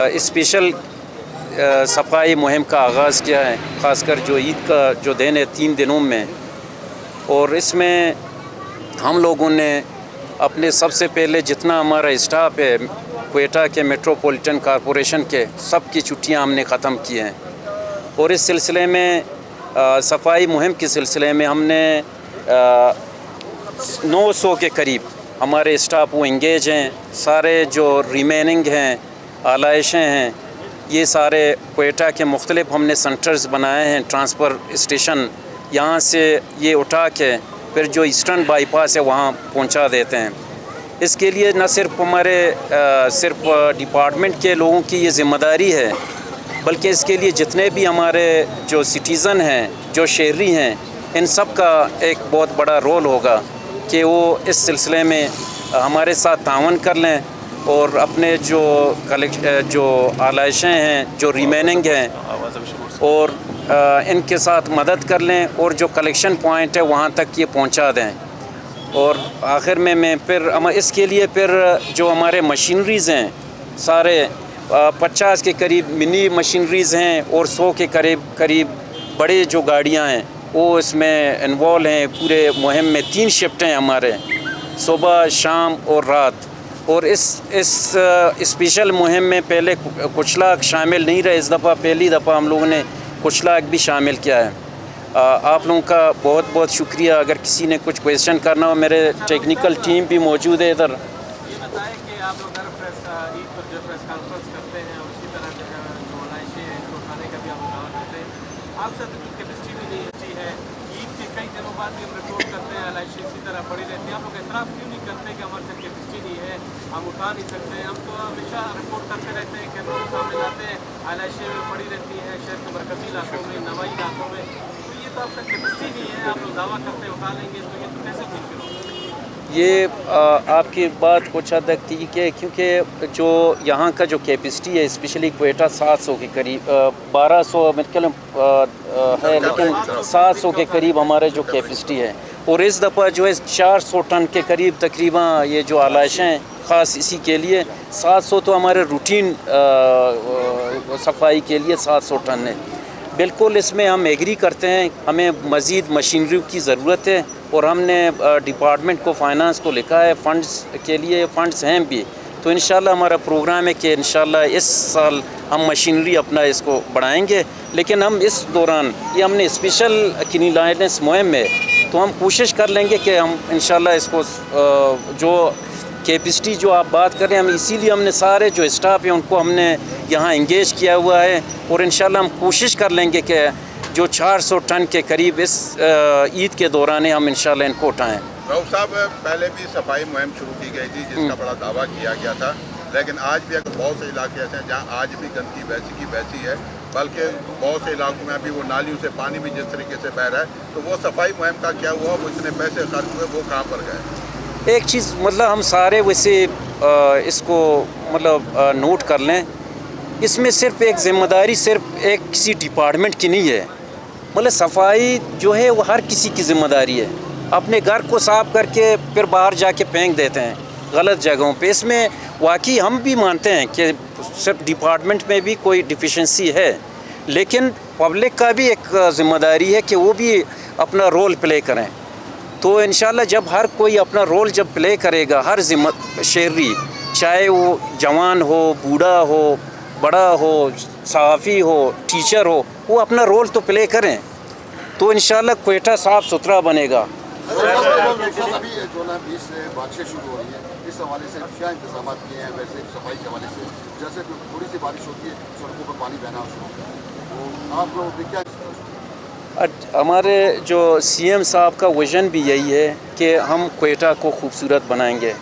Special صفائی مہم کا آغاز کیا ہے، خاص کر جو عید کا جو دن ہے 3 دنوں میں، اور اس میں ہم لوگوں نے اپنے سب سے پہلے جتنا ہمارا اسٹاف ہے کوئٹہ کے میٹروپولیٹن کارپوریشن کے سب کی چھٹیاں ہم نے ختم کی ہیں، اور اس سلسلے میں صفائی مہم کے سلسلے میں ہم نے 900 کے قریب ہمارے اسٹاف وہ انگیج ہیں. سارے جو ریمیننگ ہیں آلائشیں ہیں یہ سارے کوئٹہ کے مختلف ہم نے سنٹرز بنائے ہیں، ٹرانسفر اسٹیشن، یہاں سے یہ اٹھا کے پھر جو ایسٹرن بائی پاس ہے وہاں پہنچا دیتے ہیں. اس کے لیے نہ صرف ہمارے صرف ڈپارٹمنٹ کے لوگوں کی یہ ذمہ داری ہے، بلکہ اس کے لیے جتنے بھی ہمارے جو سٹیزن ہیں، جو شہری ہیں، ان سب کا ایک بہت بڑا رول ہوگا کہ وہ اس سلسلے میں ہمارے ساتھ تعاون کر لیں اور اپنے جو آلائشیں ہیں، جو ریمیننگ ہیں، اور ان کے ساتھ مدد کر لیں اور جو کلیکشن پوائنٹ ہے وہاں تک یہ پہنچا دیں. اور آخر میں پھر اس کے لیے پھر جو ہمارے مشینریز ہیں سارے 50 کے قریب منی مشینریز ہیں اور 100 کے قریب بڑے جو گاڑیاں ہیں وہ اس میں انوالو ہیں. پورے مہم میں 3 شفٹیں ہیں ہمارے، صبح، شام اور رات. اور اس اسپیشل مہم میں پہلے کچلاک شامل نہیں رہے، اس دفعہ پہلی دفعہ ہم لوگوں نے کچلاک بھی شامل کیا ہے. آپ لوگوں کا بہت بہت شکریہ. اگر کسی نے کچھ کویشچن کرنا ہو، میرے ٹیکنیکل ٹیم بھی موجود ہے ادھر. یہ بتائیں کہ آپ لوگ عید پر جو پریس کانفرنس کرتے ہیں اور اسی طرح جو ہے جو لائشیں ہیں اس کو اٹھانے کا بھی آپ دعویٰ کرتے ہیں، آپ سے کیپیسٹی بھی نہیں ہوتی ہے. عید کے کئی دنوں بعد بھی ہم رپورٹ کرتے ہیں لائشیں اسی طرح پڑی رہتی ہیں. آپ لوگ اعتراف کیوں نہیں کرتے کہ ہمارے ساتھ کیپیسٹی نہیں ہے، ہم اٹھا نہیں سکتے؟ ہم تو ہمیشہ رپورٹ کرتے رہتے ہیں، کیمروں کے سامنے لاتے ہیں، لائشیں پڑی رہتی ہیں شہر کے مرکزی علاقوں میں، نوائی علاقوں میں. تو یہ تو آپ کا کیپیسٹی نہیں ہے، آپ لوگ دعویٰ کرتے ہیں اٹھا لیں گے، تو یہ تو کیسے ممکن ہوگا؟ یہ آپ کی بات کچھ حد تک ٹھیک ہے، کیونکہ جو یہاں کا جو کیپیسٹی ہے اسپیشلی کوئٹہ 700 کے قریب، 1200 ہے، لیکن 700 کے قریب ہمارے جو کیپیسٹی ہے. اور اس دفعہ جو ہے 400 ٹن کے قریب تقریباً یہ جو آلائشیں خاص اسی کے لیے 700 تو ہمارے روٹین صفائی کے لیے 700 ٹن ہے. بالکل اس میں ہم ایگری کرتے ہیں، ہمیں مزید مشینری کی ضرورت ہے، اور ہم نے ڈپارٹمنٹ کو فائنانس کو لکھا ہے فنڈز کے لیے، فنڈز ہیں بھی. تو انشاءاللہ ہمارا پروگرام ہے کہ انشاءاللہ اس سال ہم مشینری اپنا اس کو بڑھائیں گے. لیکن ہم اس دوران یہ ہم نے اسپیشل کلینلائنس مہم ہے تو ہم کوشش کر لیں گے کہ ہم انشاءاللہ اس کو جو کیپیسٹی جو آپ بات کر رہے ہیں، ہم اسی لیے ہم نے سارے جو اسٹاف ہیں ان کو ہم نے یہاں انگیج کیا ہوا ہے، اور انشاءاللہ ہم کوشش کر لیں گے کہ جو 400 ٹن کے قریب اس عید کے دوران ہم انشاءاللہ ان کو اٹھائیں. رؤوف صاحب، پہلے بھی صفائی مہم شروع کی گئی تھی جس کا بڑا دعویٰ کیا گیا تھا، لیکن آج بھی اگر بہت سے علاقے ایسے ہیں جہاں آج بھی گندگی ویسی کی ویسی ہے، بلکہ بہت سے علاقوں میں ابھی وہ نالیوں سے پانی بھی جس طریقے سے بہہ رہا ہے، تو وہ صفائی مہم کا کیا ہوا؟ وہ اتنے پیسے خرچ ہوئے، وہ کہاں پر گئے؟ ایک چیز مطلب ہم سارے ویسے اس کو مطلب نوٹ کر لیں، اس میں صرف ایک ذمہ داری صرف ایک کسی ڈپارٹمنٹ کی نہیں ہے. مطلب صفائی جو ہے وہ ہر کسی کی ذمہ داری ہے. اپنے گھر کو صاف کر کے پھر باہر جا کے پھینک دیتے ہیں غلط جگہوں پہ. اس میں واقعی ہم بھی مانتے ہیں کہ صرف ڈپارٹمنٹ میں بھی کوئی ڈیفیشنسی ہے، لیکن پبلک کا بھی ایک ذمہ داری ہے کہ وہ بھی اپنا رول پلے کریں. تو انشاءاللہ جب ہر کوئی اپنا رول جب پلے کرے گا، ہر شہری، چاہے وہ جوان ہو، بوڑھا ہو، بڑا ہو، صحافی ہو، ٹیچر ہو، وہ اپنا رول تو پلے کریں تو انشاءاللہ کوئٹہ صاف ستھرا بنے گا. ابھی جو نا 20 سے بارشیں شروع ہو رہی ہیں، اس حوالے سے کیا انتظامات کیے ہیں؟ ویسے صفائی کے حوالے سے جیسے تھوڑی سی بارش ہوتی ہے سڑکوں پر پانی بہنا شروع ہوتا ہے، تو آپ لوگوں کی کیا؟ ہمارے جو سی ایم صاحب کا ویژن بھی یہی ہے کہ ہم کوئٹہ کو خوبصورت بنائیں گے.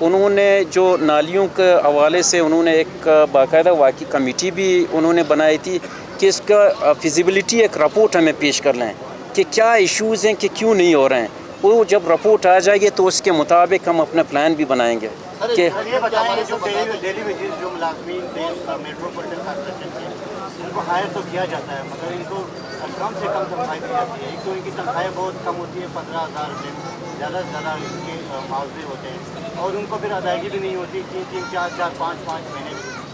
انہوں نے جو نالیوں کے حوالے سے انہوں نے ایک باقاعدہ واقعی کمیٹی بھی انہوں نے بنائی تھی کہ اس کا فیزیبلٹی ایک رپورٹ ہمیں پیش کر لیں کہ کیا ایشوز ہیں، کہ کیوں نہیں ہو رہے ہیں. وہ جب رپورٹ آ جائے گی تو اس کے مطابق ہم اپنا پلان بھی بنائیں گے. کہ یہ بتائیں جو ڈیلی ویجز جو ملازمین تھے میٹروپولیٹن کارپوریشن کے، ان کو ہائر تو کیا جاتا ہے مگر ان کو کم سے کم تنخواہ دی جاتی ہے. ایک تو ان کی تنخواہیں بہت کم ہوتی ہے، 15,000 روپے، زیادہ سے زیادہ ان کے معاوضے ہوتے ہیں، اور ان کو پھر ادائیگی بھی نہیں ہوتی 3-3، 4-4، 5-5 مہینے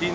3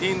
3